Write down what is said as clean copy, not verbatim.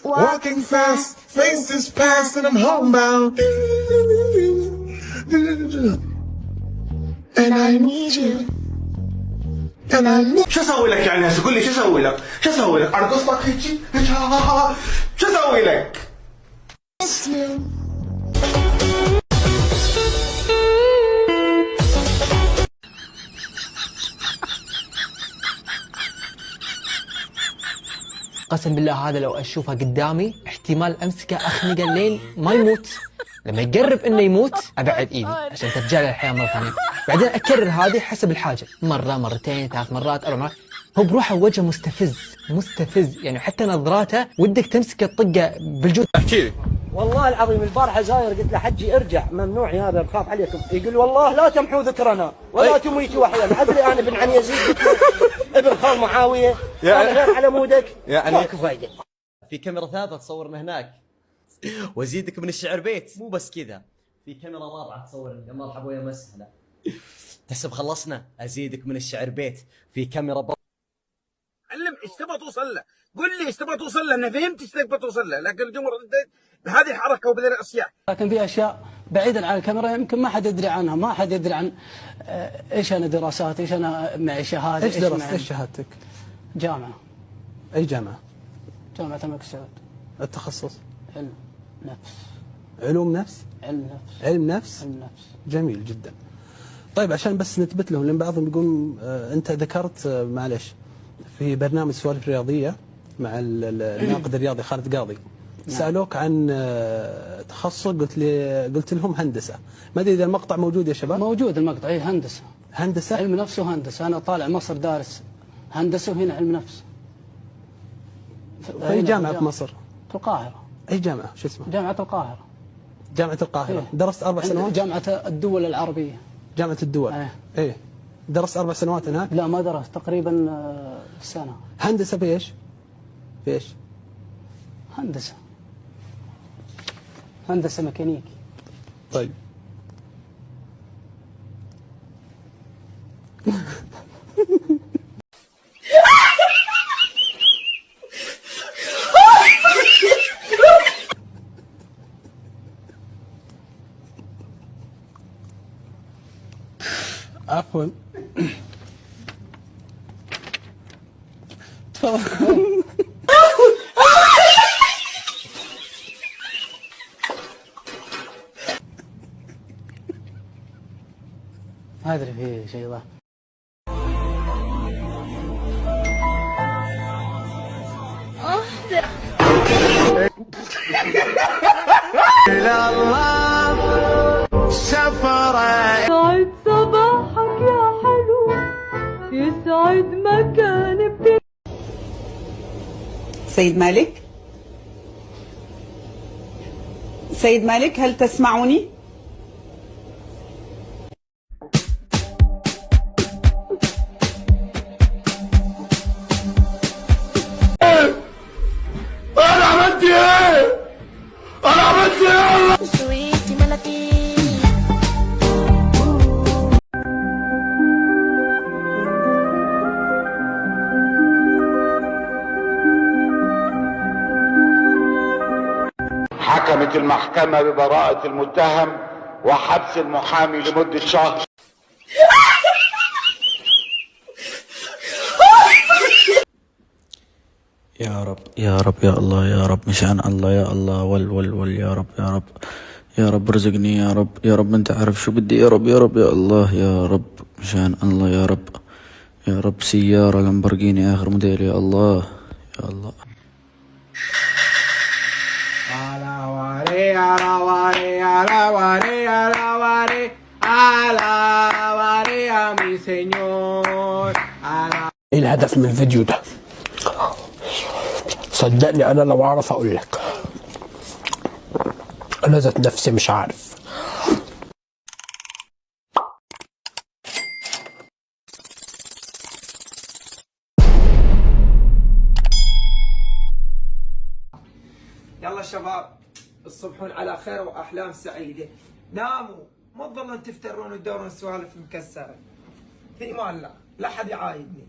Walking fast, faces past and I'm homebound. And I need you. And I need. شو اسوي لك يعني هسه؟ قول لي شو اسوي لك؟ شو اسوي لك؟ ارقص لك هيك؟ شو اسوي لك؟ you. قسم بالله هذا لو اشوفه قدامي احتمال امسكه اخنقه لين ما يموت. لما يقرب انه يموت ابعد ايدي عشان ترجع له الحياه مره ثانيه. بعدين اكرر هذه حسب الحاجه، مره مرتين ثلاث مرات اربع مرات. هو بروحه وجهه مستفز يعني حتى نظراته ودك تمسكه تطقه بالجود. احكي لي. والله العظيم البارحه زاير قلت له حجي ارجع ممنوع هذا بخاف عليكم. يقول والله لا تمحوا ذكرنا ولا تميتوا احيانا. ادري انا بن عن يزيد ابن خال معاويه انا غير على مودك يعني ماكو فايده. في كاميرا ثالثه تصورنا هناك وازيدك من الشعر بيت. مو بس كذا، في كاميرا رابعه تصور يا مرحبا ويا مسهلا. تحسب خلصنا؟ ازيدك من الشعر بيت في كاميرا علم ايش تبغى توصل له، قل لي ايش تبغى توصل له، انا فهمت ايش تبغى توصل له، لكن الجمهور بهذه الحركه وبهذه الاشياء. لكن في اشياء بعيدا عن الكاميرا يمكن ما حد يدري عنها، ما حد يدري عن ايش انا دراسات، ايش انا معي شهاده. ايش درست؟ ايش شهادتك؟ جامعه. اي جامعه؟ جامعه الملك سعود. التخصص؟ علم نفس. علوم نفس؟ علم نفس. علم نفس؟ علم نفس. جميل جدا. طيب عشان بس نثبت لهم، لان بعضهم يقول انت ذكرت معلش في برنامج سوالف رياضيه مع الناقد الرياضي خالد قاضي، سالوك عن تخصص، قلت لهم هندسه. ما ادري اذا المقطع موجود يا شباب. موجود المقطع. اي هندسه. هندسه؟ علم نفس وهندسه. انا طالع مصر دارس هندسه وهنا علم نفس. في جامعه في مصر؟ في القاهره. اي جامعه؟ شو اسمها؟ جامعه القاهره. جامعه القاهره. إيه؟ درست 4 سنوات؟ جامعه الدول العربيه. جامعه الدول. ايه درست 4 سنوات هناك؟ لا ما درست، تقريبا سنه. هندسه في ايش؟ في ايش؟ هندسه ميكانيكي. طيب عفوا تفضل. ما ادري في شيء ذا. إلى الله سفرة. يسعد صباحك يا حلو، يسعد مكان بدي. سيد مالك، سيد مالك هل تسمعني؟ أنا عملت إيه؟ أنا عملت إيه؟ حكمت المحكمة ببراءة المتهم وحبس المحامي لمدة شهر. يا رب يا رب يا الله يا رب مشان الله يا الله ول يا رب يا رب يا رب ارزقني يا رب يا رب انت عارف شو بدي يا رب يا رب يا الله يا رب مشان الله يا رب يا رب سيارة لامبورجيني اخر موديل يا الله يا الله. ايه الهدف من الفيديو ده؟ صدقني انا لو اعرف اقول لك، انا ذات نفسي مش عارف. يلا شباب تصبحون على خير واحلام سعيده. ناموا ما تظلون تفترون وتدورون سوالف مكسره. في امان الله لا حد يعايدني.